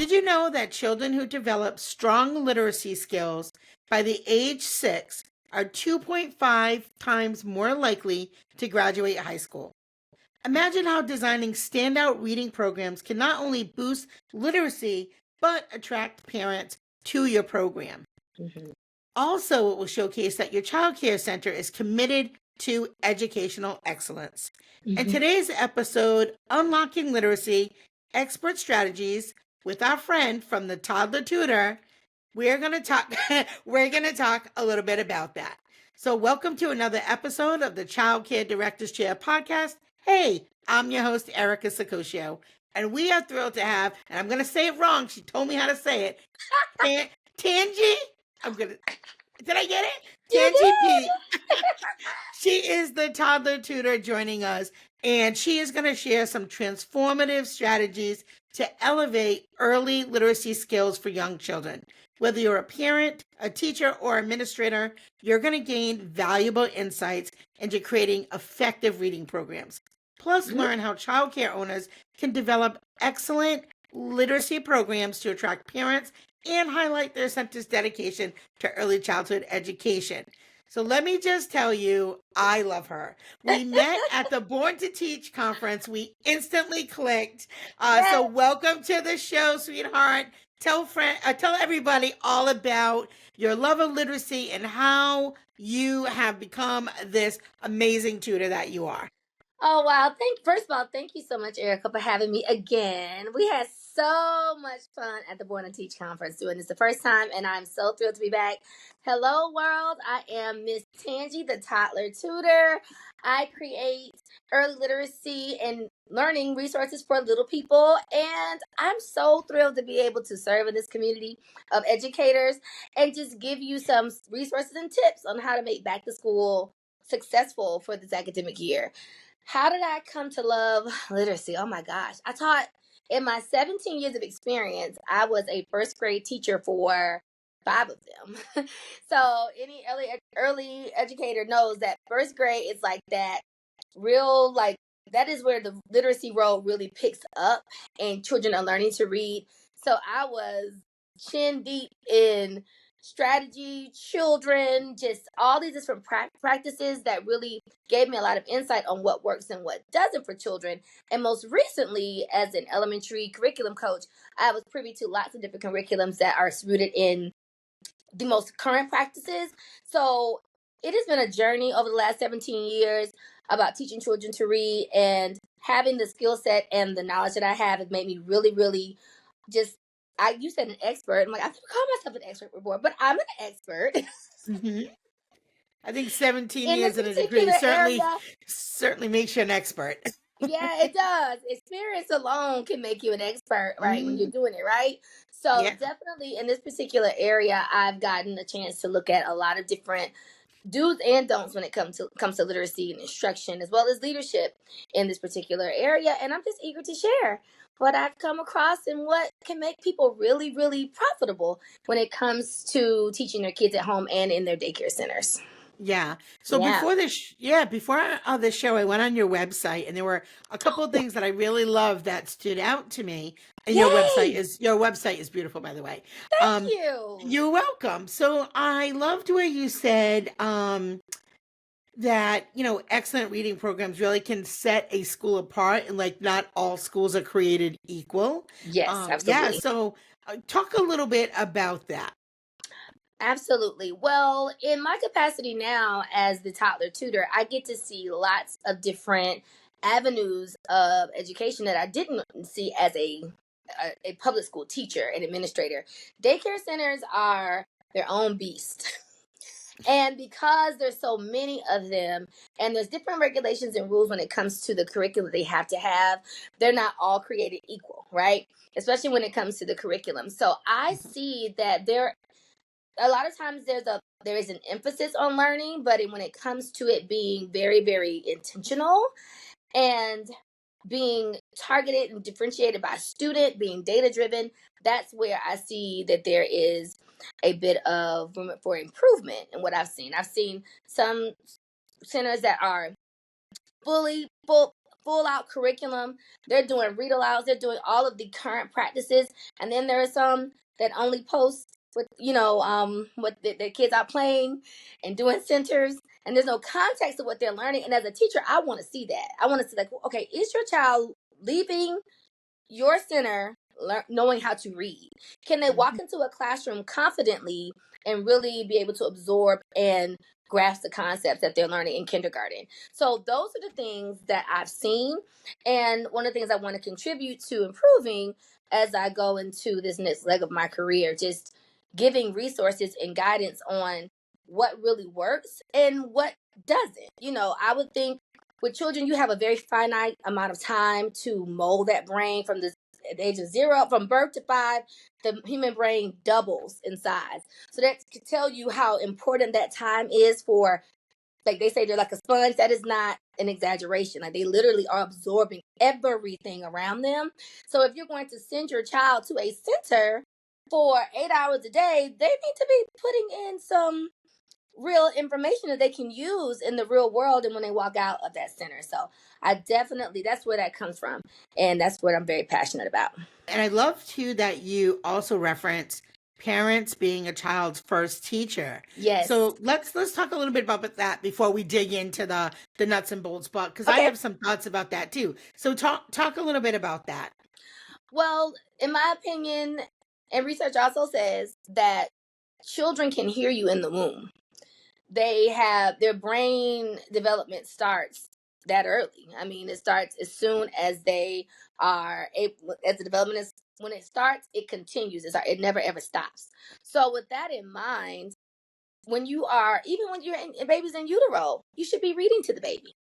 Did you know that children who develop strong literacy skills by the age 6 are 2.5 times more likely to graduate high school? Imagine how designing standout reading programs can not only boost literacy, but attract parents to your program. Mhm. Also, it will showcase that your childcare center is committed to educational excellence. In Mhm. today's episode, Unlocking Literacy Expert Strategies with our friend from the Toddler Tutor, we're going to talk we're going to talk a little bit about that. So, welcome to another episode of the Childcare Director's Chair podcast. Hey, I'm your host Erica Sacosio, and we are thrilled to have, and I'm going to say it wrong. She told me how to say it. Tangi. Did I get it? You Tangi did. P. She is the toddler tutor joining us, and she is going to share some transformative strategies to elevate early literacy skills for young children. Whether you're a parent, a teacher, or administrator, you're going to gain valuable insights into creating effective reading programs. Plus, Mhm. learn how childcare owners can develop excellent literacy programs to attract parents and highlight their center's dedication to early childhood education. So let me just tell you, I love her. We met at the Born to Teach conference. We instantly clicked. So Yes. welcome to the show, sweetheart. Tell everybody all about your love of literacy and how you have become this amazing tutor that you are. Oh wow! First of all, thank you so much, Erica, for having me again. We had so much fun at the Born to Teach conference doing this the first time, and I'm so thrilled to be back. Hello, world! I am Miss Tangi, the toddler tutor. I create early literacy and learning resources for little people, and I'm so thrilled to be able to serve in this community of educators and just give you some resources and tips on how to make back to school successful for this academic year. How did I come to love literacy? Oh my gosh. I taught in my 17 years of experience, I was a first grade teacher for 5 of them. So any early educator knows that first grade is like that real like that is where the literacy role really picks up and children are learning to read. So I was chin deep in strategy, children, just all these different practices that really gave me a lot of insight on what works and what doesn't for children. And most recently, as an elementary curriculum coach, I was privy to lots of different curriculums that are rooted in the most current practices. So it has been a journey over the last 17 years about teaching children to read, and having the skill set and the knowledge that I have has made me really, really just you said an expert. I'm like, I've never called myself an expert before, but I'm an expert Mhm. I think 17 in this years in a degree particular area. certainly makes you an expert. Yeah, it does. Experience alone can make you an expert, right? When you're Mm, doing it, right? So yeah. definitely in this particular area, I've gotten a chance to look at a lot of different do's and don'ts when it comes to literacy and instruction, as well as leadership in this particular area. And I'm just eager to share what I've come across and what can make people really, really profitable when it comes to teaching their kids at home and in their daycare centers. Yeah. So Yeah. before the show, I went on your website, and there were a couple of things that I really loved that stood out to me. And Yay! your website is beautiful, by the way. Thank Um, you. you're welcome. So I loved where you said that excellent reading programs really can set a school apart, and like not all schools are created equal. Yes, Yeah. absolutely. So talk a little bit about that. Absolutely. Well, in my capacity now as the toddler tutor, I get to see lots of different avenues of education that I didn't see as a public school teacher and administrator. Daycare centers are their own beast. And because there's so many of them and there's different regulations and rules when it comes to the curriculum they have to have, they're not all created equal, right? Especially when it comes to the curriculum. So I see that there a lot of times there is an emphasis on learning, but when it comes to it being very, very intentional and being targeted and differentiated by student, being data driven, that's where I see that there is a bit of room for improvement in what I've seen. I've seen some centers that are fully full full out curriculum. They're doing read alouds. They're doing all of the current practices. And then there are some that only post with, what the kids are playing and doing centers. And there's no context of what they're learning. And as a teacher, I want to see that. I want to see, like, okay, is your child leaving your center knowing how to read? Can they walk into a classroom confidently and really be able to absorb and grasp the concepts that they're learning in kindergarten? So those are the things that I've seen, and one of the things I want to contribute to improving as I go into this next leg of my career, just giving resources and guidance on what really works and what doesn't. I would think with children, you have a very finite amount of time to mold that brain from the age of 0, from birth to 5. The human brain doubles in size. So that could tell you how important that time is for, like they say, they're like a sponge. That is not an exaggeration. Like, they literally are absorbing everything around them. So if you're going to send your child to a center for 8 hours a day, they need to be putting in some real information that they can use in the real world and when they walk out of that center. So I definitely, that's where that comes from. And that's what I'm very passionate about. And I love too that you also reference parents being a child's first teacher. Yes. So let's talk a little bit about that before we dig into the nuts and bolts, but because I Okay. have some thoughts about that too. So talk a little bit about that. Well, in my opinion, and research also says that children can hear you in the womb. They have their brain development starts that early. I mean, it starts as soon as they are able, as the development is, when it starts, it continues. It never ever stops. So with that in mind, when you are, even when you're in baby's in utero, you should be reading to the baby.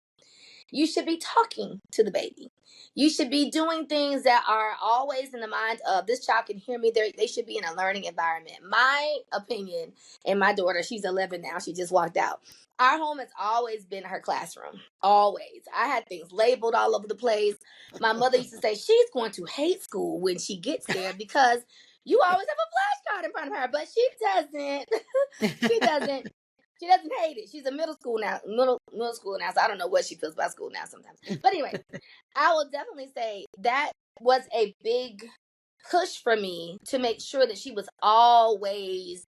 You should be talking to the baby. You should be doing things that are always in the mind of, this child can hear me. They should be in a learning environment. My opinion, and my daughter, she's 11 now. She just walked out. Our home has always been her classroom. Always. I had things labeled all over the place. My mother used to say she's going to hate school when she gets there because you always have a flashcard in front of her, but she doesn't. She doesn't. She doesn't hate it. She's a middle school now, so I don't know what she feels about school now sometimes. But anyway, I will definitely say that was a big push for me to make sure that she was always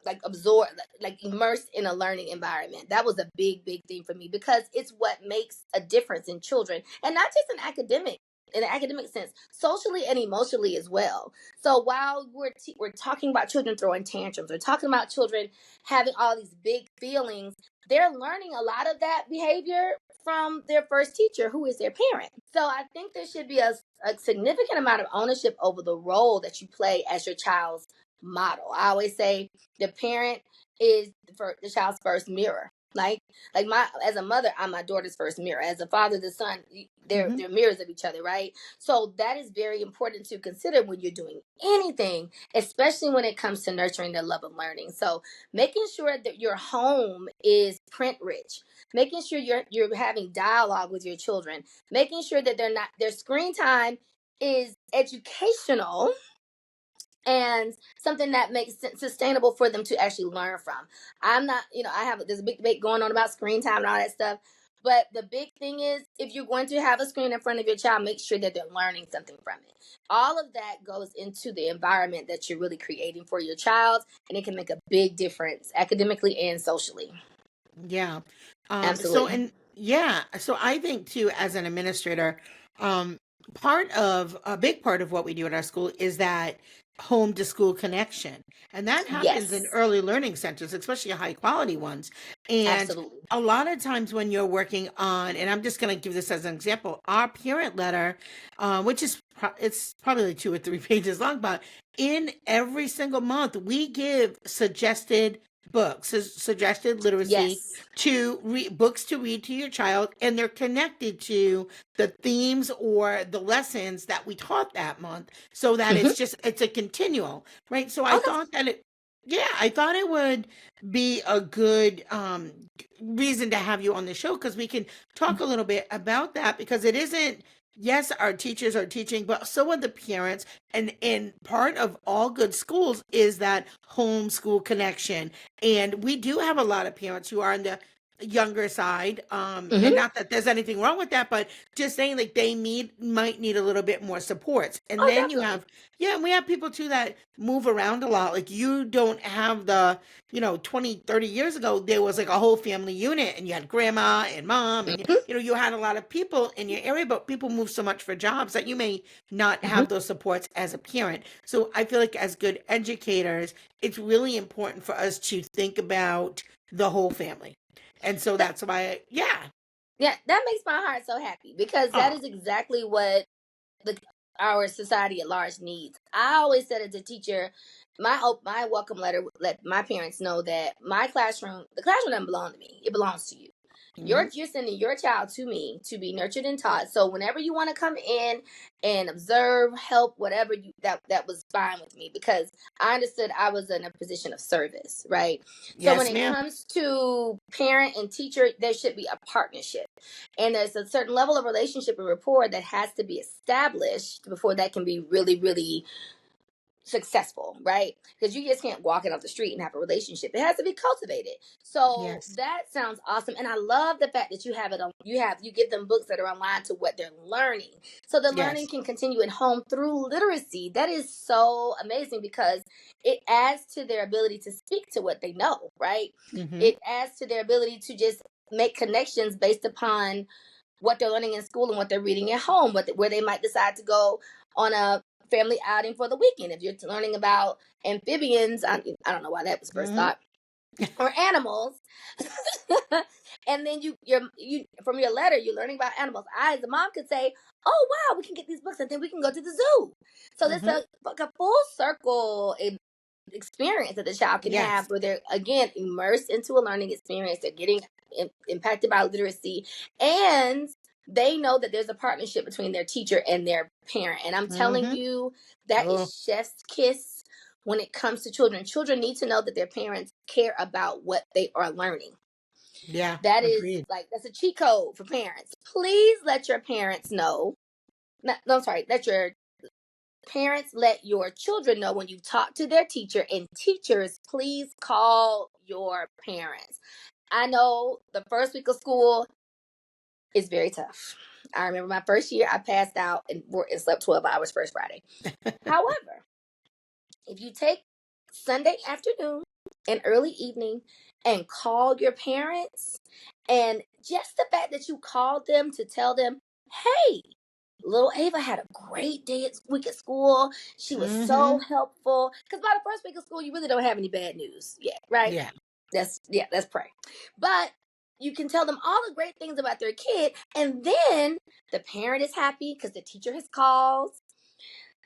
like absorbed, like immersed in a learning environment. That was a big, big thing for me because it's what makes a difference in children, and not just in an academic sense, socially and emotionally as well. So while we're talking about children throwing tantrums, we're talking about children having all these big feelings, they're learning a lot of that behavior from their first teacher, who is their parent. So I think there should be a significant amount of ownership over the role that you play as your child's model. I always say the parent is the child's first mirror. Like my, as a mother, I'm my daughter's first mirror. As a father, the son, they're mirrors of each other, right? So that is very important to consider when you're doing anything, especially when it comes to nurturing their love of learning. So making sure that your home is print rich, making sure you're having dialogue with your children, making sure that their screen time is educational and something that makes sustainable for them to actually learn from. I'm not, there's a big debate going on about screen time and all that stuff. But the big thing is, if you're going to have a screen in front of your child, make sure that they're learning something from it. All of that goes into the environment that you're really creating for your child, and it can make a big difference academically and socially. Yeah. Absolutely. So I think too, as an administrator, um, a big part of what we do at our school is that home to school connection. And that happens in Yes, early learning centers, especially high quality ones. And absolutely. a lot of times when you're working on, and I'm just going to give this as an example, our parent letter, which is it's probably like 2 or 3 pages long, but in every single month we give suggested books, suggested literacy Yes. books to read to your child, and they're connected to the themes or the lessons that we taught that month, so that Mm-hmm. it's a continual, right? So I Okay. thought that I thought it would be a good reason to have you on the show because we can talk a little bit about that because it isn't. Yes, our teachers are teaching, but so are the parents. And part of all good schools is that homeschool connection. And we do have a lot of parents who are in the younger side, and Mm-hmm. not that there's anything wrong with that, but just saying like they might need a little bit more supports. And Oh, then you definitely. have, yeah, and we have people too that move around a lot. Like you don't have the, 20, 30 years ago there was like a whole family unit, and you had grandma and mom, and Mm-hmm. you had a lot of people in your area, but people move so much for jobs that you may not Mm-hmm. have those supports as a parent. So I feel like as good educators, it's really important for us to think about the whole family. And so that's why, yeah. Yeah, that makes my heart so happy because that Oh, is exactly what the our society at large needs. I always said as a teacher, my welcome letter would let my parents know that the classroom doesn't belong to me. It belongs to you. hmm, You're sending your child to me to be nurtured and taught. So whenever you want to come in and observe, help, whatever you that was fine with me because I understood I was in a position of service, right? So when yes, it ma'am. comes to parent and teacher, there should be a partnership. And there's a certain level of relationship and rapport that has to be established before that can be really, really successful, right? Because you just can't walk it off the street and have a relationship. It has to be cultivated. So Yes, that sounds awesome. And I love the fact that you give them books that are aligned to what they're learning. So the learning yes. can continue at home through literacy. That is so amazing because it adds to their ability to speak to what they know, right? Hmm. It adds to their ability to just make connections based upon what they're learning in school and what they're reading at home, where they might decide to go on a family outing for the weekend. If you're learning about amphibians, I don't know why that was first Hmm. thought, or animals, and then you from your letter you're learning about animals. I as a mom could say, "Oh wow, we can get these books, and then we can go to the zoo." So there's Hmm. like a full circle experience that the child can have Yes. where they're again immersed into a learning experience. They're getting impacted by literacy, and they know that there's a partnership between their teacher and their parent. And I'm telling Hmm. you, that is Oh, chef's kiss when it comes to children. Children need to know that their parents care about what they are learning. yeah. That is Agreed. like that's a cheat code for parents. Please let your parents know. No, I'm sorry. Let your parents let your children know when you talk to their teacher, and teachers, please call your parents. I know the first week of school is very tough. I remember my first year, I passed out and slept 12 hours first Friday. However, if you take Sunday afternoon and early evening and call your parents, and just the fact that you called them to tell them, hey, little Ava had a great week at school. She was so Hmm. helpful. Because by the first week of school, you really don't have any bad news yet, right? Yeah. Let's pray. But you can tell them all the great things about their kid, and then the parent is happy because the teacher has called.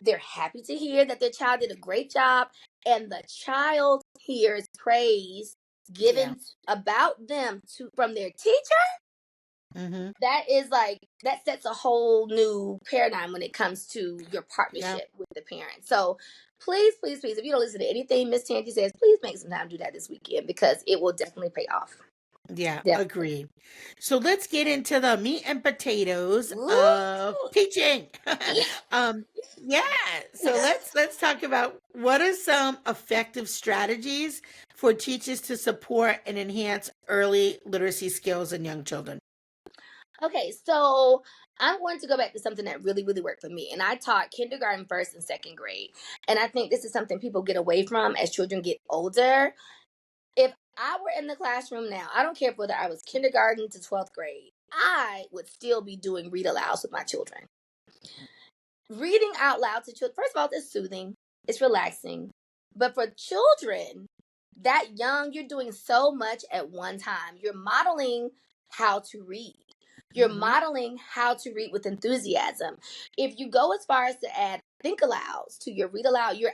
They're happy to hear that their child did a great job, and the child hears praise Yeah. given about them from their teacher. Hmm. That is like that sets a whole new paradigm when it comes to your Yeah. partnership with the parent. So please, please, please, if you don't listen to anything Miss Tangi says, please make some time to do that this weekend because it will definitely pay off. Yeah. Definitely. Agreed. So let's get into the meat and potatoes Ooh. of teaching. Yeah. um, yeah. So let's talk about what are some effective strategies for teachers to support and enhance early literacy skills in young children. Okay, so I'm going to go back to something that really, really worked for me. And I taught kindergarten, first, and second grade. And I think this is something people get away from as children get older. If I were in the classroom now, I don't care whether I was kindergarten to 12th grade, I would still be doing read alouds with my children. Reading out loud to children, first of all, it's soothing, it's relaxing. But for children that young, you're doing so much at one time. You're modeling how to read. You're Hmm. modeling how to read with enthusiasm. If you go as far as to add think alouds to your read aloud, you're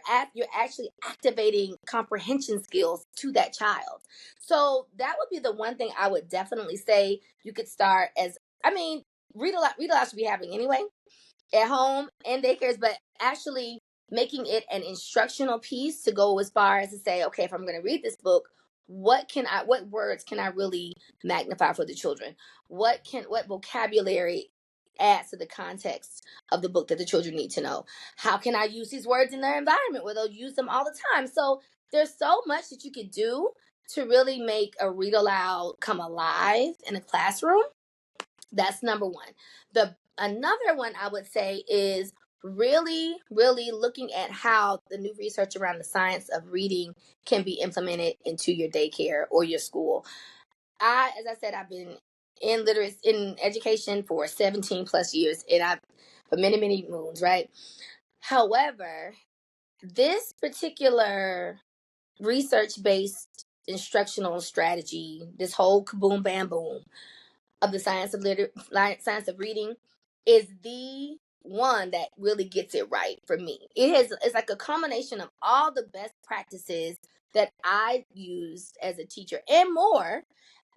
actually activating comprehension skills to that child. So that would be the one thing I would definitely say you could start as. I mean, read aloud should be happening anyway at home and daycares, but actually making it an instructional piece to go as far as to say, okay, if I'm going to read this book, what words can I really magnify for the children? What vocabulary adds to the context of the book that the children need to know? How can I use these words in their environment where they'll use them all the time? So there's so much that you could do to really make a read aloud come alive in a classroom. That's number one. The another one I would say is really, really looking at how the new research around the science of reading can be implemented into your daycare or your school. As I said, I've been in education for 17 plus years, and I've for many, many moons, right? However, this particular research based instructional strategy, this whole kaboom bam boom of the science of reading, is the one that really gets it right for me. It's like a combination of all the best practices that I used as a teacher and more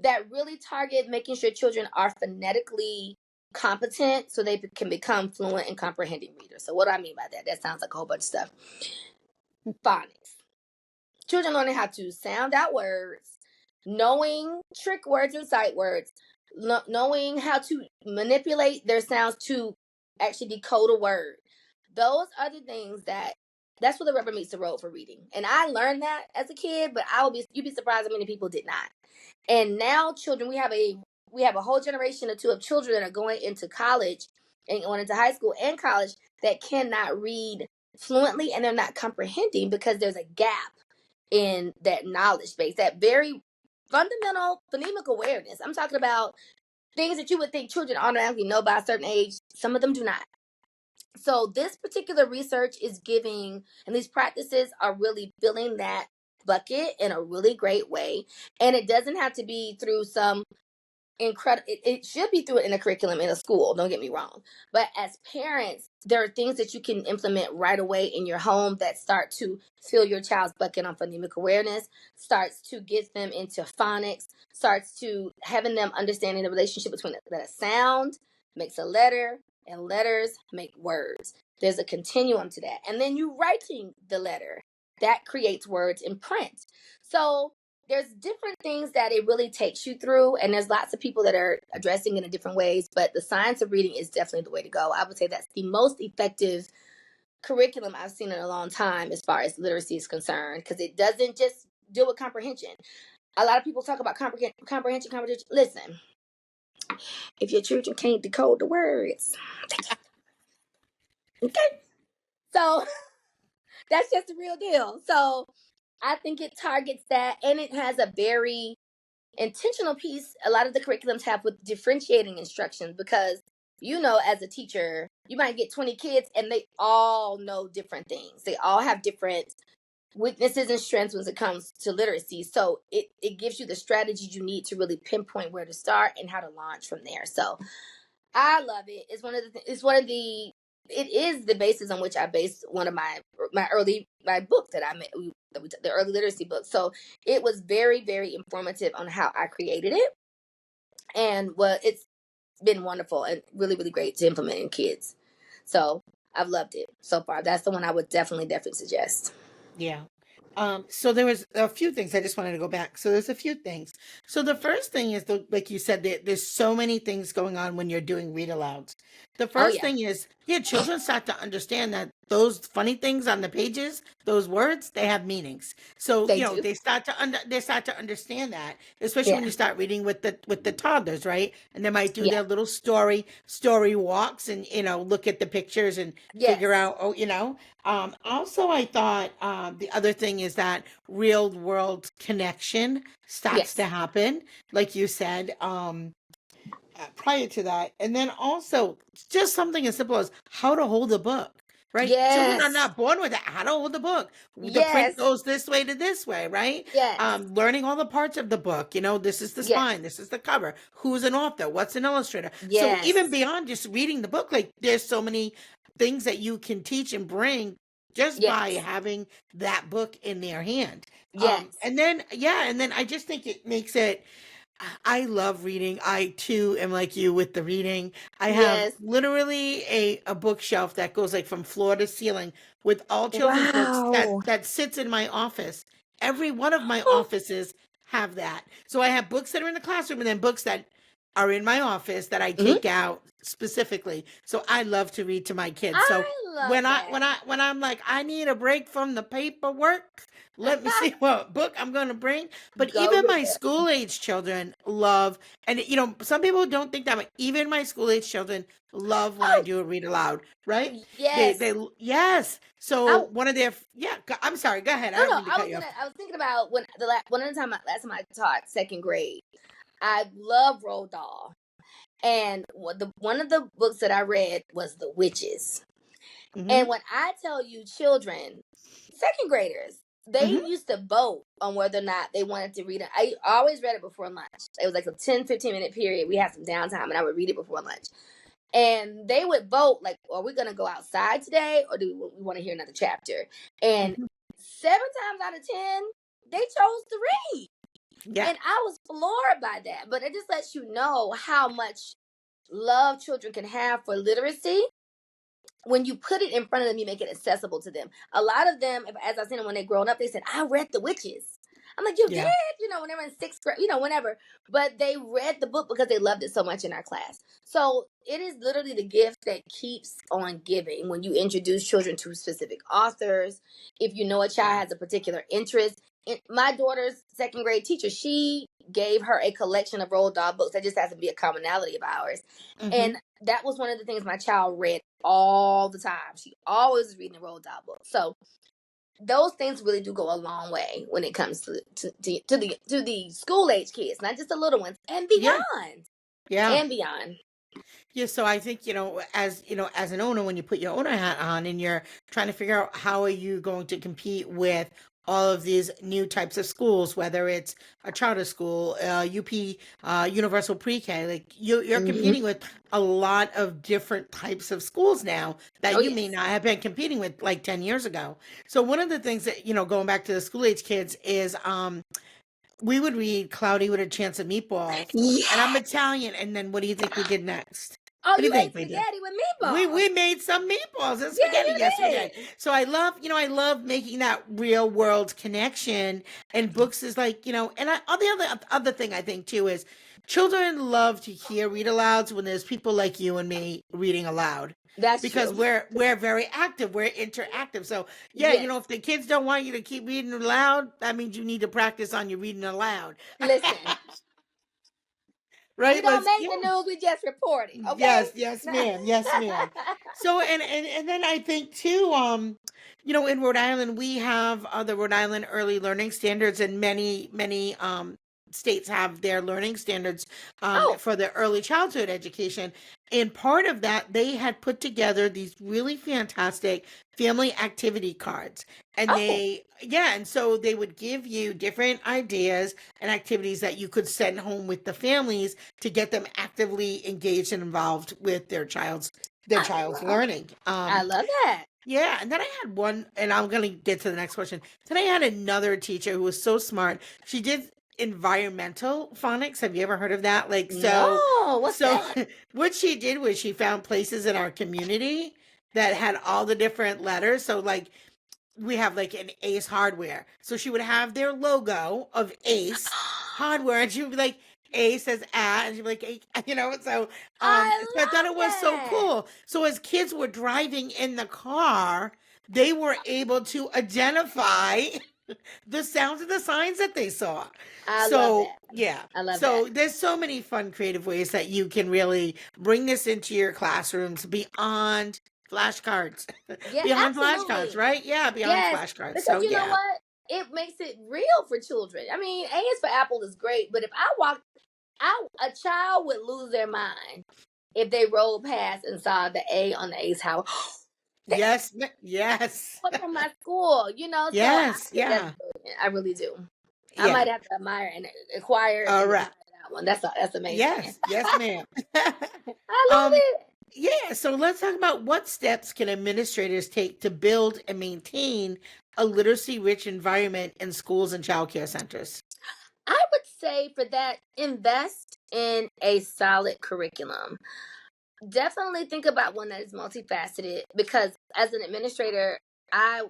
that really target making sure children are phonetically competent so they can become fluent and comprehending readers. So what do I mean by that? That sounds like a whole bunch of stuff. Phonics. Children learning how to sound out words, knowing trick words and sight words, knowing how to manipulate their sounds to actually decode a word. Those are the things that's where the rubber meets the road for reading. And I learned that as a kid, but you'd be surprised how many people did not. And now children, we have a whole generation or two of children that are going into college and going into high school and college that cannot read fluently, and they're not comprehending because there's a gap in that knowledge base, that very fundamental phonemic awareness. I'm talking about things that you would think children automatically know by a certain age. Some of them do not. So this particular research is giving, and these practices are really filling that bucket in a really great way. And it doesn't have to be through some incredible, it should be through it in a curriculum in a school, don't get me wrong, but as parents there are things that you can implement right away in your home that start to fill your child's bucket on phonemic awareness, starts to get them into phonics, starts to having them understanding the relationship between that a sound makes a letter and letters make words. There's a continuum to that, and then you writing the letter that creates words in print. So there's different things that it really takes you through, and there's lots of people that are addressing it in different ways, but the science of reading is definitely the way to go. I would say that's the most effective curriculum I've seen in a long time as far as literacy is concerned, because it doesn't just deal with comprehension. A lot of people talk about comprehension. Listen, if your children can't decode the words, okay, so that's just the real deal. So I think it targets that, and it has a very intentional piece a lot of the curriculums have with differentiating instructions, because as a teacher you might get 20 kids and they all know different things, they all have different weaknesses and strengths when it comes to literacy, so it gives you the strategies you need to really pinpoint where to start and how to launch from there. So I love it. It is the basis on which I based one of my book that I made, the early literacy book. So it was very, very informative on how I created it, and it's been wonderful and really, really great to implement in kids. So I've loved it so far. That's the one I would definitely suggest. Yeah. So there was a few things I just wanted to go back. So there's a few things. So the first thing is, like you said, there's so many things going on when you're doing read alouds. The Oh first yeah, thing is, yeah, children start to understand that those funny things on the pages, those words, they have meanings. So they do. they start to understand that, especially when Yeah, you start reading with the toddlers, right? And they might do yeah, their little story walks, and look at the pictures and figure yes, out, also, I thought the other thing is that real world connection starts to yes, happen, like you said, prior to that. And then also, just something as simple as how to hold a book, right? Children are yes, not born with it. How to hold the book. The print yes, goes this way to this way, right? yes, Learning all the parts of the book. This is the yes, spine, this is the cover, who's an author, what's an illustrator. So even yes, beyond just reading the book, like there's so many things that you can teach and bring just by yes, having that book in their hand. yes, And then I just think it makes it. I love reading. I too am like you with the reading. I have yes. literally a bookshelf that goes like from floor to ceiling with all children's books that Wow. that sits in my office. Every one of my offices have that. So I have books that are in the classroom and then books that are in my office that I Mhm. take out specifically. So I love to read to my kids. So I when love I that. when I when I'm like I need a break from the paperwork, let me see what book I'm going to bring. But Go even get my it. school age children love, and some people don't think that, but even my school age children love when I Oh, do a read aloud, right? yes. Yes. So I one of their, yeah, I'm sorry. Go ahead. I no don't no. mean to cut you off. I was thinking about when one of the last time I taught second grade. I love Roald Dahl, and one of the books that I read was The Witches. And Hmm. when I tell you, children, second graders, they Hmm. used to vote on whether or not they wanted to read it. I always read it before lunch. It was like a 10-15 minute period. We had some downtime, and I would read it before lunch. And they would vote, like, are we going to go outside today, or do we want to hear another chapter? And Hmm. 7 times out of 10, they chose to read. Yeah. And I was floored by that. But it just lets you know how much love children can have for literacy. When you put it in front of them, you make it accessible to them. A lot of them, as I've seen them when they're growing up, they said, I read The Witches. I'm like, you did? Yeah. When they were in sixth grade, whenever. But they read the book because they loved it so much in our class. So it is literally the gift that keeps on giving when you introduce children to specific authors. If you know a child has a particular interest. My daughter's second grade teacher, she gave her a collection of Roald Dahl books. That just has to be a commonality of ours. Hmm. And that was one of the things my child read all the time. She always was reading the Roald Dahl book. So those things really do go a long way when it comes to the school age kids, not just the little ones, and Yeah. beyond. Yeah. And beyond. Yeah, so I think, as an owner, when you put your owner hat on and you're trying to figure out how are you going to compete with all of these new types of schools, whether it's a charter school, UP, universal pre-K, like you're Mm-hmm. competing with a lot of different types of schools now that Oh you may yes, not have been competing with like 10 years ago. So one of the things that, going back to the school age kids is, we would read Cloudy with a Chance of Meatballs, and I'm yeah. Italian. And then what do you think we did next? Oh, What do you you ate think we did? spaghetti with We meatballs. we made some meatballs and Yeah, spaghetti. you Yes, we did. did. So I love making that real world connection. And books is like, and the other thing I think too is children love to hear read alouds when there's people like you and me reading aloud. That's Because true. we're very active, we're interactive. So yeah, Yes. if the kids don't want you to keep reading aloud, that means you need to practice on your reading aloud. Listen, we Right? don't Let's make yeah. the news; we just report it. Yes, yes, Okay. ma'am. Yes, ma'am. So and then I think too, in Rhode Island we have the Rhode Island Early Learning Standards, and many states have their learning standards Oh. for the early childhood education. And part of that, they had put together these really fantastic family activity cards. And Oh. and so they would give you different ideas and activities that you could send home with the families to get them actively engaged and involved with their I child's love. learning. I love that. Yeah, and then I had one, and I'm gonna get to the next question. Then I had another teacher who was so smart. She did environmental phonics. Have you ever heard of that? Like, No, what's so that? what she did was she found places in our community that had all the different letters. So like we have like an Ace Hardware. So she would have their logo of Ace Hardware, and she would be like, A says ah, and she'd be like, I so I thought love it was so that. cool. So as kids were driving in the car, they were able to identify the sounds of the signs that they saw. I love So, that. yeah. I love that. So, there's so many fun, creative ways that you can really bring this into your classrooms beyond flashcards. Yeah, Beyond flashcards, absolutely. right? Yeah, beyond Yes, flashcards. because So, you know yeah. what? It makes it real for children. I mean, A is for apple is great, but if I walk out, a child would lose their mind if they rolled past and saw the A on the A's house. That's Yes. Yes. what from my school, So I Yes. think that's Yeah. brilliant. I really do. I Yeah. might have to admire and acquire All and admire right. that one. That's amazing. Yes. Yes, ma'am. I love um, it. yeah. So let's talk about what steps can administrators take to build and maintain a literacy rich environment in schools and childcare centers. I would say for that, invest in a solid curriculum. Definitely think about one that is multifaceted because as an administrator, I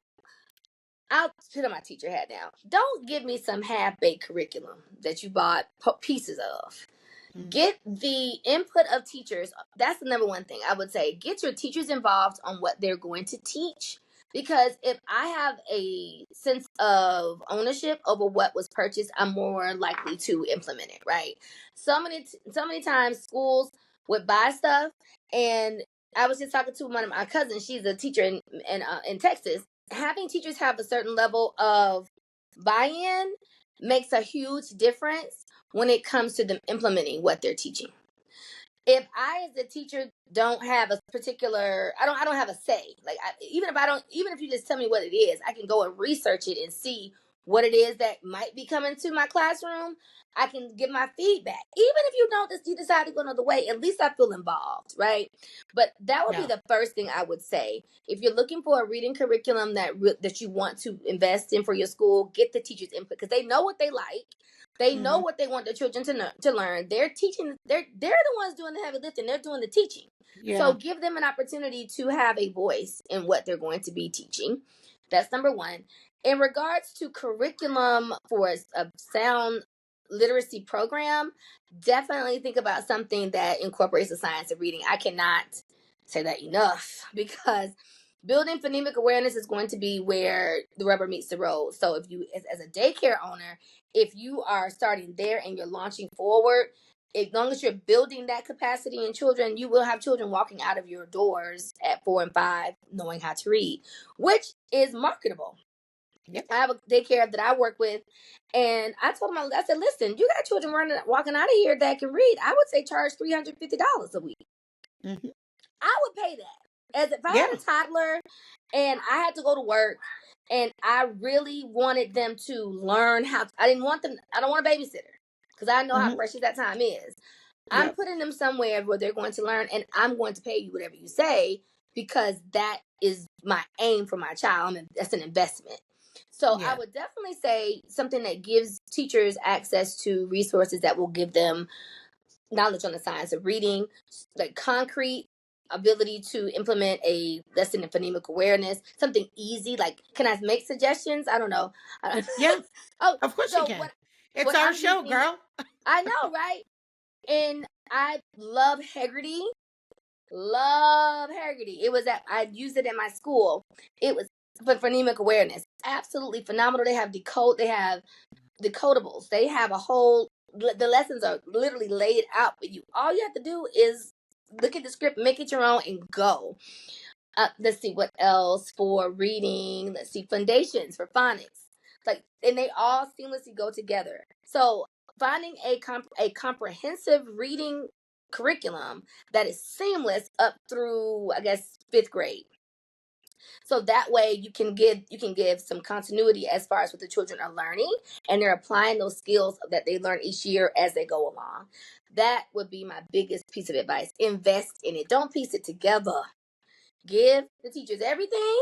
I'll put on my teacher hat now. Don't give me some half baked curriculum that you bought pieces of. Mm. Get the input of teachers. That's the number one thing I would say. Get your teachers involved on what they're going to teach. Because if I have a sense of ownership over what was purchased, I'm more likely to implement it, right? So many times schools would buy stuff, and I was just talking to one of my cousins. She's a teacher in Texas. Having teachers have a certain level of buy-in makes a huge difference when it comes to them implementing what they're teaching. If I as a teacher don't have a particular, I don't have a say. Like even if you just tell me what it is, I can go and research it and see what it is that might be coming to my classroom. I can give my feedback. Even if you decide to go another way, at least I feel involved, right? But that would be Yeah. the first thing I would say. If you're looking for a reading curriculum that you want to invest in for your school, get the teachers' input because they know what they like. They know Hmm. what they want their children to learn. They're teaching. They're the ones doing the heavy lifting. They're doing the teaching. So Yeah. give them an opportunity to have a voice in what they're going to be teaching. That's number one. In regards to curriculum for a sound literacy program, definitely think about something that incorporates the science of reading. I cannot say that enough because building phonemic awareness is going to be where the rubber meets the road. So if you, as a daycare owner, if you are starting there and you're launching forward, as long as you're building that capacity in children, you will have children walking out of your doors at 4 and 5 knowing how to read, which is marketable. Yep. I have a daycare that I work with, and I told them, I said, listen, you got children walking out of here that can read. I would say charge $350 a week. Hmm. I would pay that. As if I had Yeah. a toddler and I had to go to work and I really wanted them to learn how I didn't want them, I don't want a babysitter because I know how Hmm. precious that time is. I'm Yep. putting them somewhere where they're going to learn and I'm going to pay you whatever you say because that is my aim for my child. And that's an investment. So I Yeah. would definitely say something that gives teachers access to resources that will give them knowledge on the science of reading, like concrete ability to implement a lesson in phonemic awareness, something easy. Like, can I make suggestions? I don't know. Yeah. Oh, Of course you so can. It's what our I'm show, using, girl. I know, right? And I love Haggerty. Love Haggerty. It was at I used it in my school. It was for phonemic awareness. Absolutely phenomenal. They have decodables. They have a whole the lessons are literally laid out for you. All you have to do is look at the script, make it your own, and go. Let's see what else for reading. Let's see foundations for phonics. Like, and they all seamlessly go together. So finding a comprehensive reading curriculum that is seamless up through I guess 5th grade, so that way you can give some continuity as far as what the children are learning and they're applying those skills that they learn each year as they go along. That would be my biggest piece of advice. Invest in it. Don't piece it together. Give the teachers everything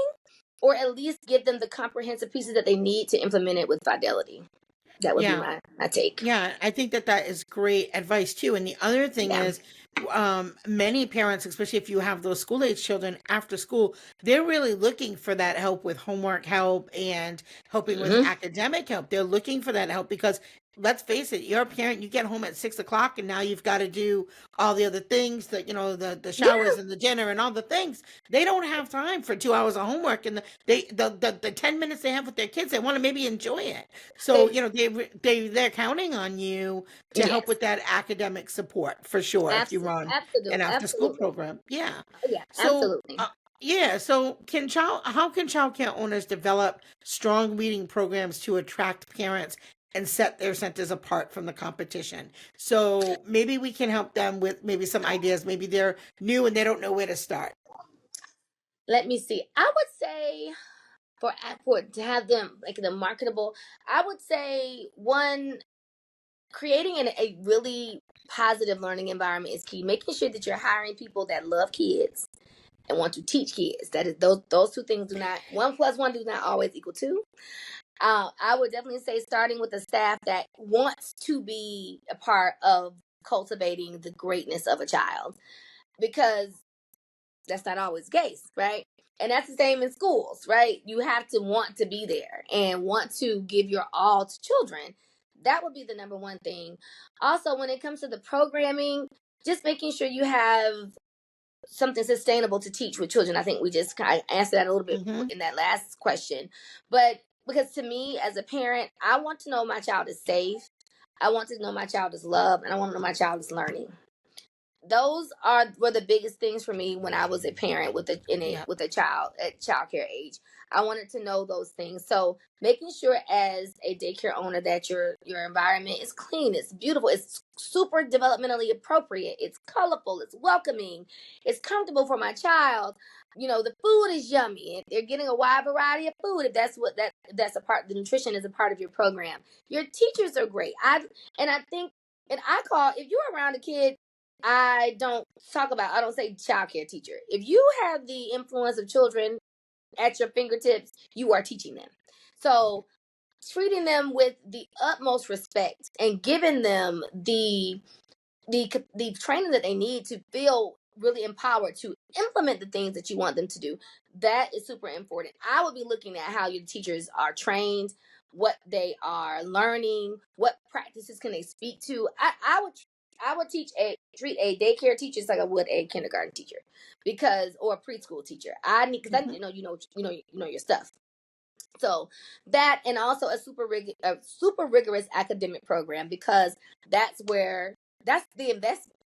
or at least give them the comprehensive pieces that they need to implement it with fidelity. That would be Yeah. my take. Yeah, I think that that is great advice too. And the other thing Yeah. is, many parents, especially if you have those school age children after school, they're really looking for that help with homework help and helping with Hmm. academic help. They're looking for that help because let's face it, you're a parent, you get home at 6 o'clock and now you've got to do all the other things that, the Yeah. showers and the dinner and all the things. They don't have time for 2 hours of homework and the 10 minutes they have with their kids, they want to maybe enjoy it. So, Ex- they're counting on you to help yes. with that academic support for sure if you run an after school Absolutely. program. Yeah. Yeah. So, Absolutely. yeah, so how can childcare owners develop strong reading programs to attract parents and set their centers apart from the competition? So maybe we can help them with maybe some ideas. Maybe they're new and they don't know where to start. Let me see. I would say for to have them like the marketable, I would say one, creating a really positive learning environment is key. Making sure that you're hiring people that love kids and want to teach kids. That is those two things do not, one plus one does not always equal two. I would definitely say starting with a staff that wants to be a part of cultivating the greatness of a child, because that's not always the case, right? And that's the same in schools, right? You have to want to be there and want to give your all to children. That would be the number one thing. Also, when it comes to the programming, just making sure you have something sustainable to teach with children. I think we just kind of answered that a little bit Mm-hmm. in that last question. But because to me, as a parent, I want to know my child is safe. I want to know my child is loved, and I want to know my child is learning. Those were the biggest things for me when I was a parent Yep. with a child at childcare age. I wanted to know those things. So making sure as a daycare owner that your environment is clean, it's beautiful, it's super developmentally appropriate, it's colorful, it's welcoming, it's comfortable for my child. The food is yummy. They're getting a wide variety of food. If that's a part, the nutrition is a part of your program. Your teachers are great. I think, and I call, if you're around a kid, I don't I don't say childcare teacher. If you have the influence of children at your fingertips, you are teaching them. So treating them with the utmost respect and giving them the training that they need to feel really empowered to implement the things that you want them to do, that is super important. I would be looking at how your teachers are trained, what they are learning, what practices can they speak to. I would treat a daycare teacher just like I would a kindergarten teacher, or a preschool teacher. Because I Mm-hmm. need to know your stuff. So that, and also a super rigorous academic program, because that's the investment,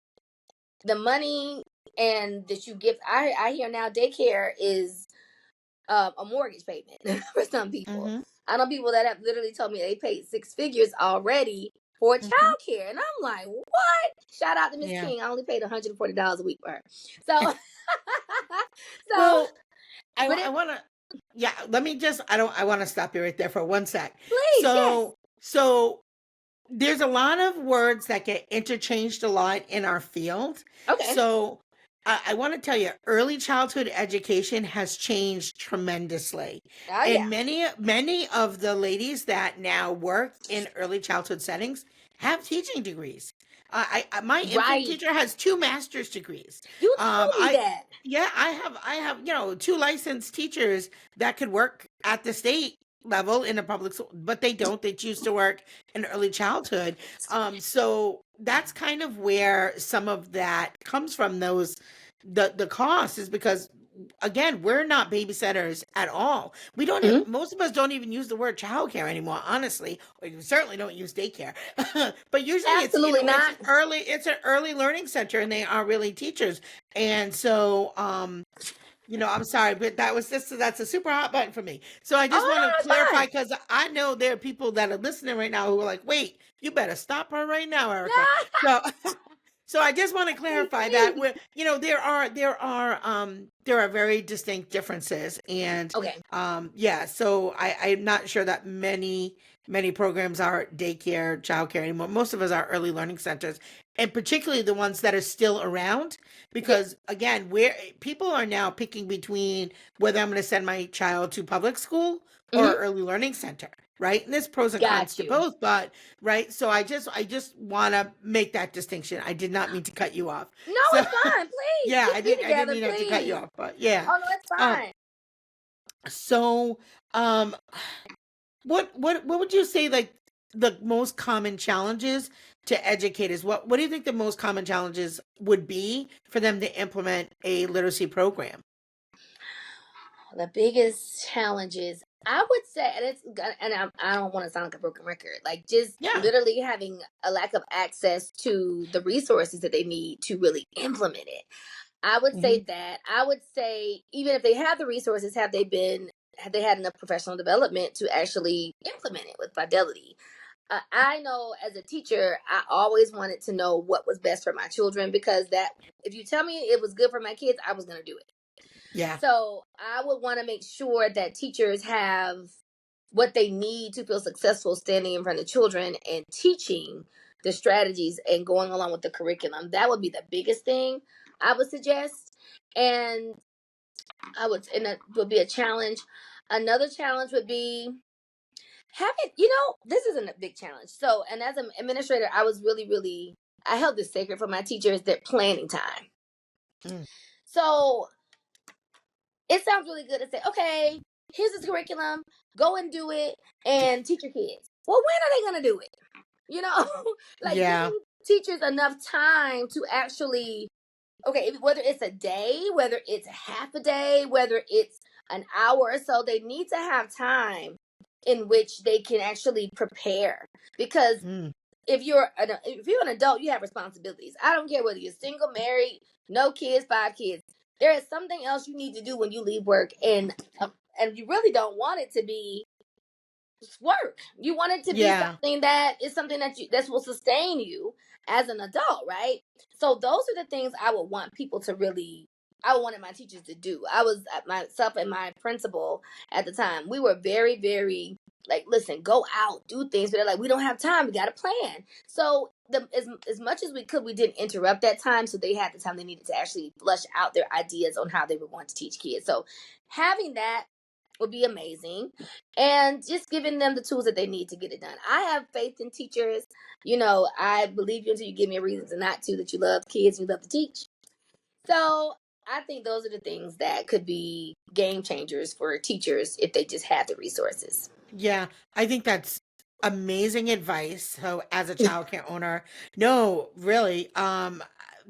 the money, and that you give. I hear now daycare is a mortgage payment for some people. Mm-hmm. I know people that have literally told me they paid six figures already for Mm-hmm. childcare, and I'm like, what? Shout out to Miss Yeah. King. I only paid $140 a week for her. So, so, Well, but I it, want to, yeah, let me just, I don't, I want to stop you right there for one sec. please, yes. So there's a lot of words that get interchanged a lot in our field. Okay. So I want to tell you, early childhood education has changed tremendously. Oh yeah. And many of the ladies that now work in early childhood settings have teaching degrees. My infant Right. teacher has two master's degrees. You told me I that. Yeah, I have two licensed teachers that could work at the state level in a public school, but they don't. They choose to work in early childhood. So that's kind of where some of that comes from. The cost is because, again, we're not babysitters at all. We don't. Mhm. Most of us don't even use the word childcare anymore. Honestly, we certainly don't use daycare. But usually, Absolutely not. it's an early learning center, and they are really teachers. And so, I'm sorry, but that's a super hot button for me. So I just Oh want to no, it's clarify, fine. because I know there are people that are listening right now who are like, wait, you better stop her right now, Erica. No, So so I just want to clarify that please. we're, there are very distinct differences. And Okay. yeah, so I'm not sure that many programs are daycare, childcare anymore. Most of us are early learning centers, and particularly the ones that are still around, Yes. because again, where people are now picking between whether I'm going to send my child to public school or Hmm. early learning center, right? And there's pros and cons Got to you. both, but right. So I just want to make that distinction. I did not mean to cut you off. No, So it's fine. Please yeah, get me I didn't together, mean to cut you please. off, but yeah. Oh no, it's Um, fine. so um, what would you say, like, the most common challenges to educators? What do you think the most common challenges would be for them to implement a literacy program? The biggest challenges, I would say, I don't want to sound like a broken record, like just Yeah. literally having a lack of access to the resources that they need to really implement it. I would say Hmm. that. I would say, even if they have the resources, have they had enough professional development to actually implement it with fidelity? I know as a teacher, I always wanted to know what was best for my children, because that, if you tell me it was good for my kids, I was going to do it. Yeah. So I would want to make sure that teachers have what they need to feel successful standing in front of children and teaching the strategies and going along with the curriculum. That would be the biggest thing I would suggest. And and that would be a challenge. Another challenge would be having, this isn't a big challenge. So, and as an administrator, I was really, really, I held this sacred for my teachers, their planning time. Mm. So it sounds really good to say, okay, here's this curriculum, go and do it and teach your kids. Well, when are they going to do it? You know, like Yeah. giving teachers enough time to actually okay, whether it's a day, whether it's half a day, whether it's an hour or so, they need to have time in which they can actually prepare. Because Mm. if you're an adult, you have responsibilities. I don't care whether you're single, married, no kids, 5 kids. There is something else you need to do when you leave work, and you really don't want it to be work. You want it to be Yeah. something that is something that will sustain you as an adult, right? So those are the things I would want people to really. I wanted my teachers to do. I was myself and my principal at the time. We were very, very like, listen, go out, do things. But they're like, we don't have time. We got a plan. So as much as we could, we didn't interrupt that time. So they had the time they needed to actually flush out their ideas on how they were going to teach kids. So having that would be amazing, and just giving them the tools that they need to get it done. I have faith in teachers. I believe you until you give me a reason to not to, that you love kids and you love to teach. So I think those are the things that could be game changers for teachers if they just have the resources. Yeah, I think that's amazing advice. So as a childcare owner, no, really,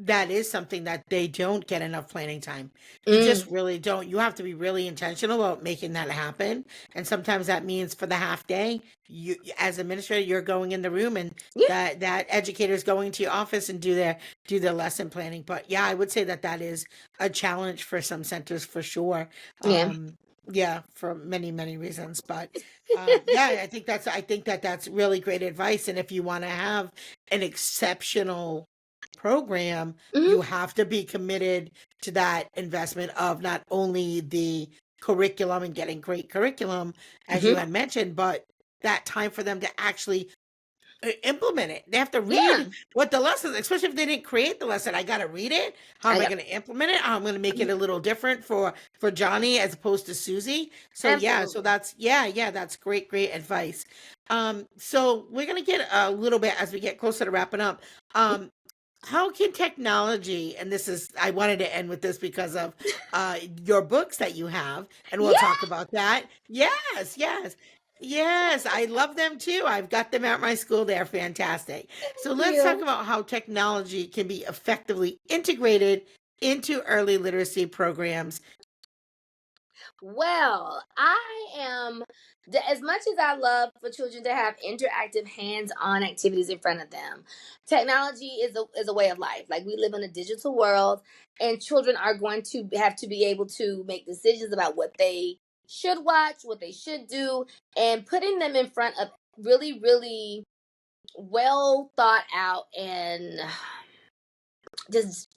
that is something that they don't get enough planning time. You just Mm, really don't. You have to be really intentional about making that happen. And sometimes that means for the half day, you as administrator, you're going in the room and yeah, that educator's going to your office and do their lesson planning. But yeah, I would say that that is a challenge for some centers for sure. yeah. Yeah, for many, many reasons. But yeah, I think that that's really great advice. And if you want to have an exceptional program, Hmm. you have to be committed to that investment of not only the curriculum and getting great curriculum, as you Hmm. had mentioned, but that time for them to actually implement it. They have to Yeah, read what the lesson, especially if they didn't create the lesson. I got to read it. How I am I got going to implement it? How am I going to make it a little different for Johnny as opposed to Susie? So yeah, so absolutely. that's yeah, that's great advice. So we're going to get a little bit as we get closer to wrapping up. Um, how can technology, and this is, I wanted to end with this because of your books that you have, and we'll Yeah, talk about that. Yes, I love them too. I've got them at my school. They're fantastic. So thank let's talk you. about how technology can be effectively integrated into early literacy programs. Well, I am, as much as I love for children to have interactive hands-on activities in front of them, technology is a way of life. Like, we live in a digital world, and children are going to have to be able to make decisions about what they should watch, what they should do, and putting them in front of really, really well thought out and just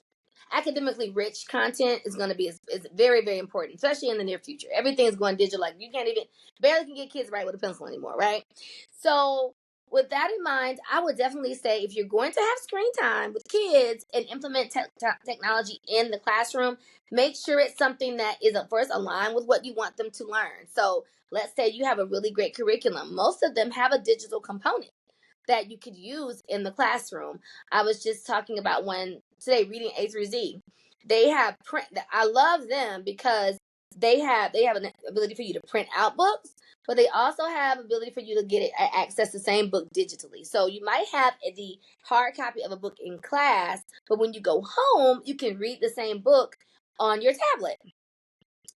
academically rich content is going to be is very, very important, especially in the near future. Everything is going digital. Like, you can't even barely can get kids right with a pencil anymore, right? So with that in mind, I would definitely say, if you're going to have screen time with kids and implement technology in the classroom, make sure it's something that is at first aligned with what you want them to learn. So let's say you have a really great curriculum. Most of them have a digital component that you could use in the classroom. I was just talking about one today, reading A through Z. They have print. I love them because they have an ability for you to print out books, but they also have ability for you to get it access the same book digitally. So you might have the hard copy of a book in class, but when you go home, you can read the same book on your tablet.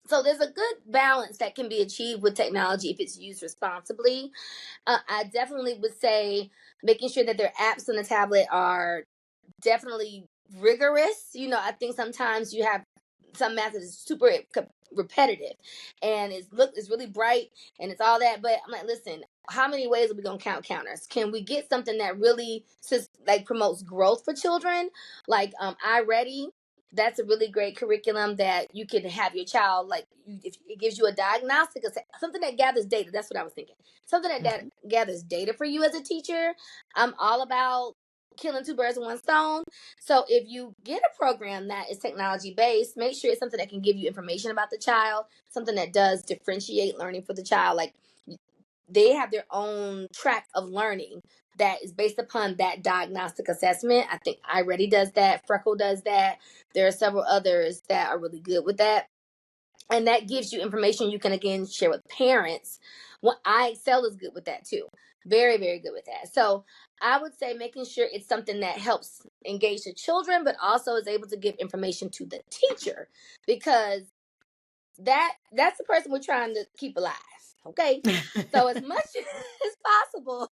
So there's a good balance that can be achieved with technology if it's used responsibly. I definitely would say making sure that their apps on the tablet are definitely rigorous. I think sometimes you have some math that is super repetitive, and it's really bright and it's all that. But I'm like, listen, how many ways are we gonna count counters? Can we get something that really like promotes growth for children? Like, I Ready. That's a really great curriculum that you can have your child, like, if it gives you a diagnostic, something that gathers data. That's what I was thinking. Something that Mhm. gathers data for you as a teacher. I'm all about killing two birds with one stone. So if you get a program that is technology based, make sure it's something that can give you information about the child, something that does differentiate learning for the child. Like, they have their own track of learning that is based upon that diagnostic assessment. I think iReady does that, Freckle does that. There are several others that are really good with that, and that gives you information you can again share with parents. What I Excel is good with that too, very, very good with that. So I would say making sure it's something that helps engage the children, but also is able to give information to the teacher, because that's the person we're trying to keep alive. Okay. So as much as possible,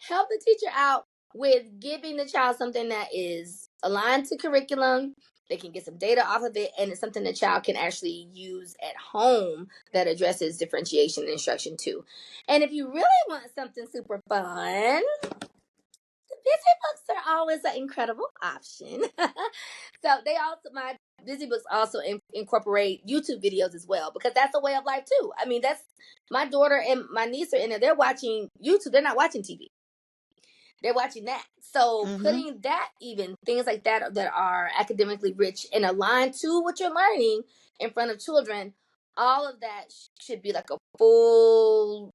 help the teacher out with giving the child something that is aligned to curriculum. They can get some data off of it, and it's something the child can actually use at home that addresses differentiation and instruction too. And if you really want something super fun, busy books are always an incredible option. So they also, my busy books also incorporate YouTube videos as well, because that's a way of life too. I mean, that's, my daughter and my niece are in there. They're watching YouTube. They're not watching TV. They're watching that. So putting that, even things like that that are academically rich and aligned to what you're learning in front of children, all of that should be like a full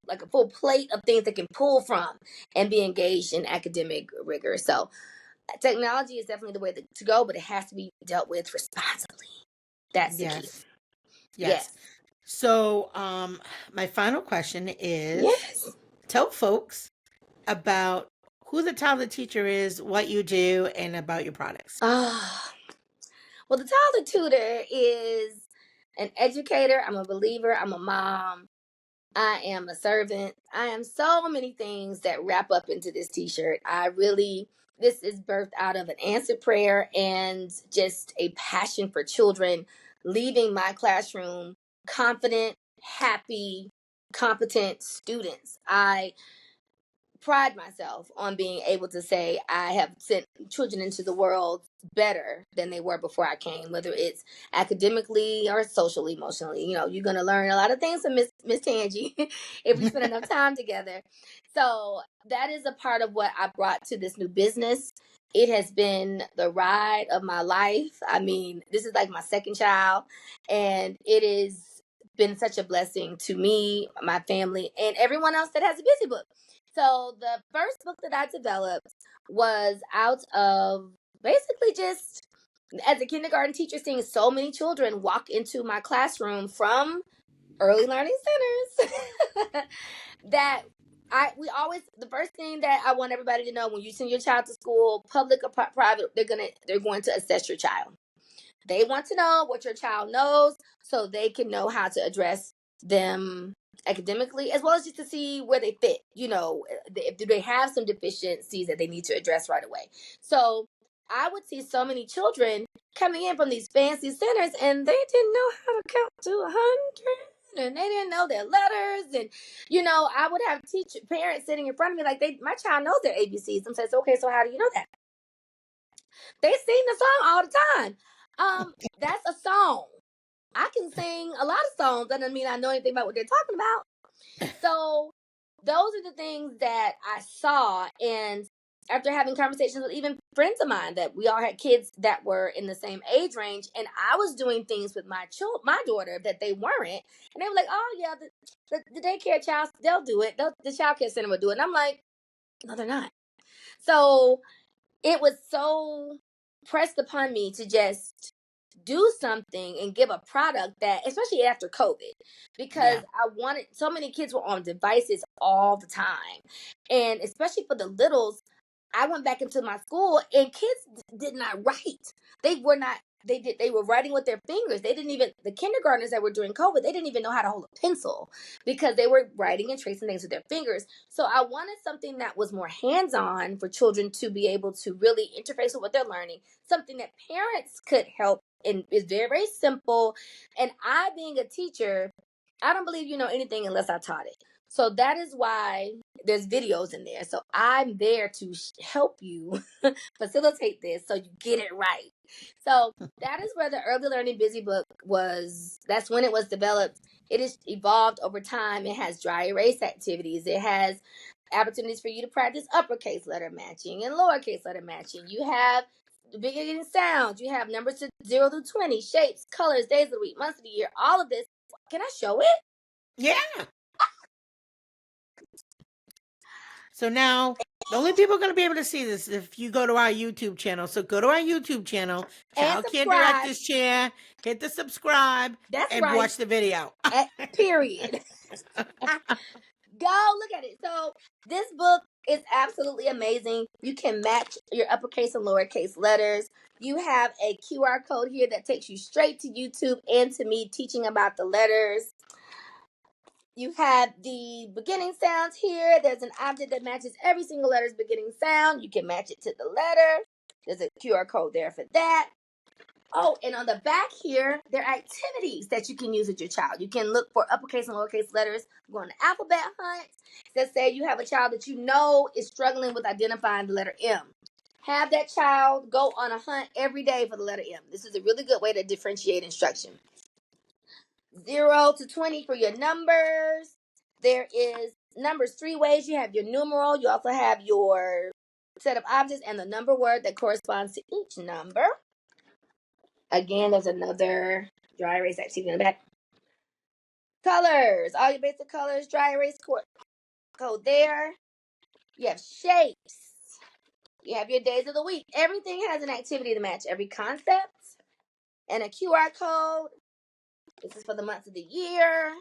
plate of things they can pull from and be engaged in academic rigor. So technology is definitely the way to go, but it has to be dealt with responsibly. That's the key. Yes. So, my final question is, tell folks about who the Toddler Teacher is, what you do, and about your products. Well, the Toddler Tutor is an educator. I'm a believer. I'm a mom. I am a servant. I am so many things that wrap up into this t-shirt. This is birthed out of an answered prayer and just a passion for children, leaving my classroom confident, happy, competent students. I pride myself on being able to say I have sent children into the world better than they were before I came, whether it's academically or socially, emotionally. You know, you're going to learn a lot of things from Miss Tangi if we spend enough time together. So that is a part of what I brought to this new business. It has been the ride of my life. I mean, this is like my second child, and it has been such a blessing to me, my family, and everyone else that has a busy book. So the first book that I developed was out of basically just, as a kindergarten teacher, seeing so many children walk into my classroom from early learning centers that the first thing that I want everybody to know, when you send your child to school, public or private, they're going to assess your child. They want to know what your child knows so they can know how to address them academically, as well as just to see where they fit. You know, if do they have some deficiencies that they need to address right away. So I would see so many children coming in from these fancy centers, and they didn't know how to count to 100, and they didn't know their letters. And I would have parents sitting in front of me like, my child knows their ABCs. I'm saying, okay, so how do you know that? They sing the song all the time. That's a song. I can sing a lot of songs. That doesn't mean I know anything about what they're talking about. So those are the things that I saw. And after having conversations with even friends of mine, that we all had kids that were in the same age range, and I was doing things with my daughter that they weren't. And they were like, oh yeah, the daycare child, they'll do it. The childcare center will do it. And I'm like, no, they're not. So it was so pressed upon me to just do something and give a product that, especially after COVID, because I wanted, so many kids were on devices all the time. And especially for the littles, I went back into my school and kids did not write. They were writing with their fingers. They didn't even, the kindergartners that were during COVID, they didn't even know how to hold a pencil because they were writing and tracing things with their fingers. So I wanted something that was more hands-on for children to be able to really interface with what they're learning, something that parents could help, and is very, very simple. And I, being a teacher, I don't believe you know anything unless I taught it. So that is why there's videos in there. So I'm there to help you facilitate this so you get it right. So that is where the Early Learning Busy Book was. That's when it was developed. It has evolved over time. It has dry erase activities. It has opportunities for you to practice uppercase letter matching and lowercase letter matching. You have beginning sounds. You have numbers to 0 to 20, shapes, colors, days of the week, months of the year, all of this. Can I show it? Yeah. So now, the only people going to be able to see this if you go to our YouTube channel. So go to our YouTube channel, Childcare Director's Chair, hit the subscribe, watch the video. Period. Go look at it. So this book It's absolutely amazing. You can match your uppercase and lowercase letters. You have a QR code here that takes you straight to YouTube and to me teaching about the letters. You have the beginning sounds here. There's an object that matches every single letter's beginning sound. You can match it to the letter. There's a QR code there for that. Oh, and on the back here, there are activities that you can use with your child. You can look for uppercase and lowercase letters. Go on the alphabet hunt. Let's say you have a child that you know is struggling with identifying the letter M. Have that child go on a hunt every day for the letter M. This is a really good way to differentiate instruction. 0 to 20 for your numbers. There is numbers 3 ways. You have your numeral. You also have your set of objects and the number word that corresponds to each number. Again, there's another dry erase activity in the back. Colors. All your basic colors. Dry erase code there. You have shapes. You have your days of the week. Everything has an activity to match every concept. And a QR code. This is for the months of the year.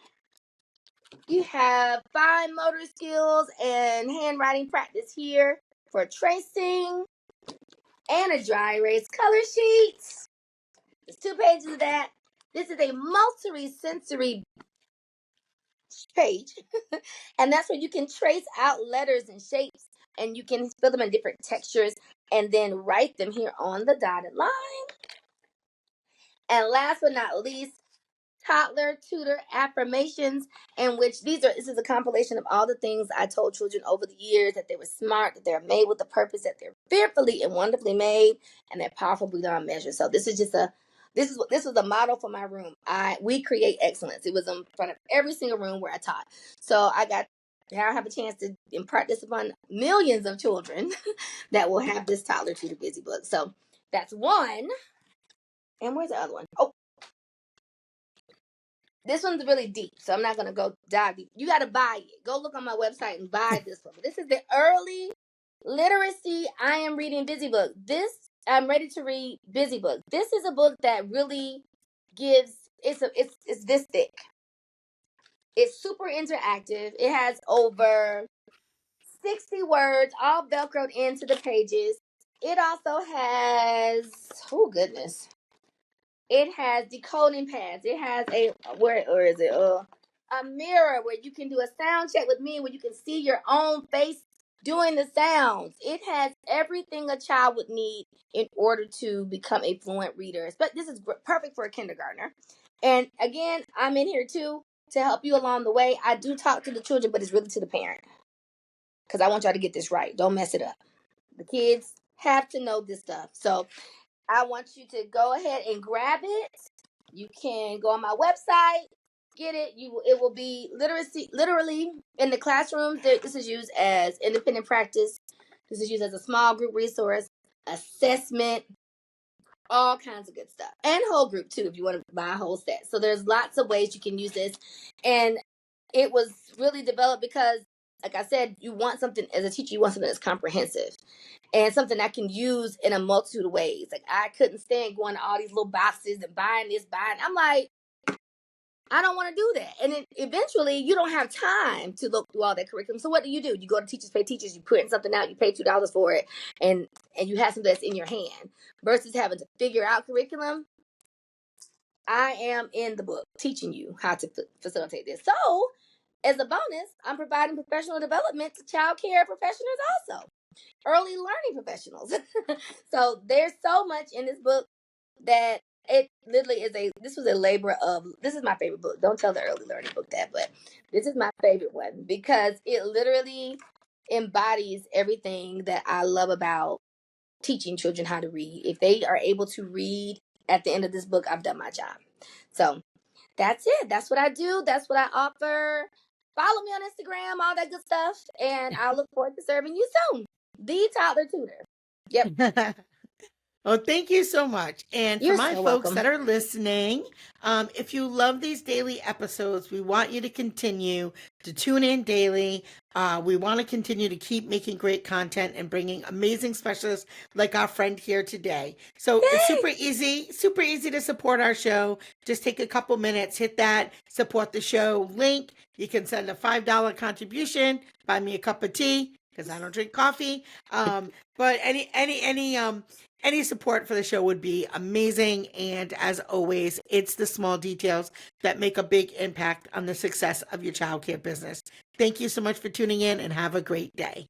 You have fine motor skills and handwriting practice here for tracing. And a dry erase color sheet. There's 2 pages of that. This is a multi-sensory page. And that's where you can trace out letters and shapes, and you can fill them in different textures and then write them here on the dotted line. And last but not least, Toddler Tutor Affirmations, in which this is a compilation of all the things I told children over the years, that they were smart, that they're made with a purpose, that they're fearfully and wonderfully made, and they're powerful beyond measure. So this was a model for my room. We create excellence. It was in front of every single room where I taught. So now I have a chance to impart this upon millions of children that will have this Toddler Tutor Busy Book. So that's one. And where's the other one? Oh, this one's really deep, so I'm not going to go dive deep. You got to buy it. Go look on my website and buy this one. This is the Early Literacy I Am Reading Busy Book. I'm ready to read Busy Book. This is a book that really gives, it's this thick. It's super interactive. It has over 60 words, all Velcroed into the pages. It also has, oh goodness. It has decoding pads. It has a mirror where you can do a sound check with me, where you can see your own face doing the sounds. It has everything a child would need in order to become a fluent reader. But this is perfect for a kindergartner. And again, I'm in here too to help you along the way. I do talk to the children, but it's really to the parent, because I want y'all to get this right. Don't mess it up. The kids have to know this stuff. So I want you to go ahead and grab it. You can go on my website, get it. It will be literally in the classrooms. This is used as independent practice. This is used as a small group resource, assessment, all kinds of good stuff. And whole group too, if you want to buy a whole set. So there's lots of ways you can use this. And it was really developed because, like I said, as a teacher, you want something that's comprehensive and something I can use in a multitude of ways. Like, I couldn't stand going to all these little boxes and buying. I'm like, I don't want to do that. And then eventually you don't have time to look through all that curriculum. So what do? You go to Teachers Pay Teachers, you print something out, you pay $2 for it, and you have something that's in your hand, versus having to figure out curriculum. I am in the book teaching you how to facilitate this. So as a bonus, I'm providing professional development to childcare professionals also. Early learning professionals. So there's so much in this book that it literally this is my favorite book. Don't tell the early learning book that, but this is my favorite one because it literally embodies everything that I love about teaching children how to read. If they are able to read at the end of this book, I've done my job. So that's it. That's what I do. That's what I offer. Follow me on Instagram, all that good stuff, and I'll look forward to serving you soon. The Toddler Tutor. Yep. Oh, thank you so much. And You're for my so folks welcome. that are listening, if you love these daily episodes, we want you to continue to tune in daily. We want to continue to keep making great content and bringing amazing specialists like our friend here today. So it's super easy to support our show. Just take a couple minutes, hit that support the show link. You can send a $5 contribution, buy me a cup of tea, because I don't drink coffee. But any support for the show would be amazing. And as always, it's the small details that make a big impact on the success of your childcare business. Thank you so much for tuning in and have a great day.